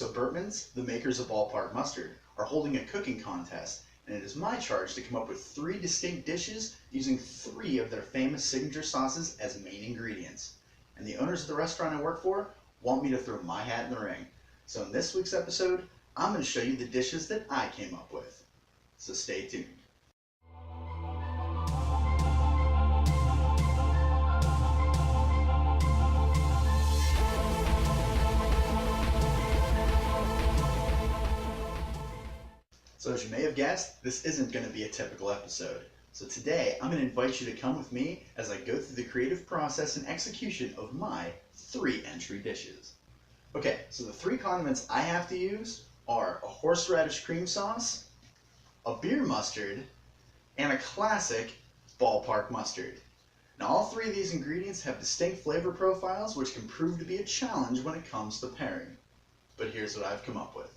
So Bertman's, the makers of ballpark mustard, are holding a cooking contest, and it is my charge to come up with 3 distinct dishes using 3 of their famous signature sauces as main ingredients. And the owners of the restaurant I work for want me to throw my hat in the ring. So in this week's episode, I'm going to show you the dishes that I came up with. So stay tuned. So as you may have guessed, this isn't going to be a typical episode. So today, I'm going to invite you to come with me as I go through the creative process and execution of my 3 entry dishes. Okay, so the 3 condiments I have to use are a horseradish cream sauce, a beer mustard, and a classic ballpark mustard. Now all 3 of these ingredients have distinct flavor profiles which can prove to be a challenge when it comes to pairing. But here's what I've come up with.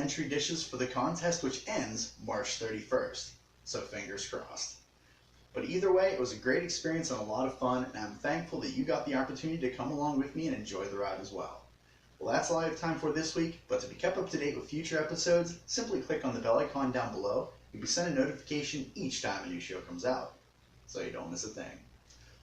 entry dishes for the contest, which ends March 31st. So fingers crossed. But either way, it was a great experience and a lot of fun, and I'm thankful that you got the opportunity to come along with me and enjoy the ride as well. Well, that's all I have time for this week, but to be kept up to date with future episodes, simply click on the bell icon down below. You'll be sent a notification each time a new show comes out, so you don't miss a thing.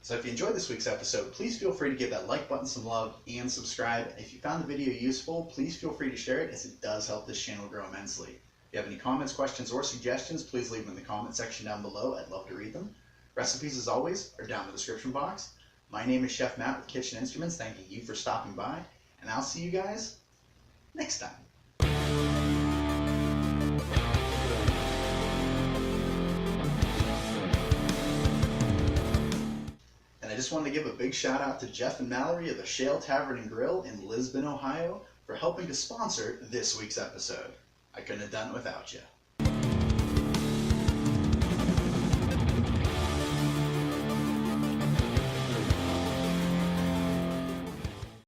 So if you enjoyed this week's episode, please feel free to give that like button some love and subscribe. And if you found the video useful, please feel free to share it, as it does help this channel grow immensely. If you have any comments, questions, or suggestions, please leave them in the comment section down below. I'd love to read them. Recipes, as always, are down in the description box. My name is Chef Matt with Kitchen Instruments, thanking you for stopping by, and I'll see you guys next time. And I just wanted to give a big shout out to Jeff and Mallory of the Shale Tavern and Grill in Lisbon, Ohio, for helping to sponsor this week's episode. I couldn't have done it without you.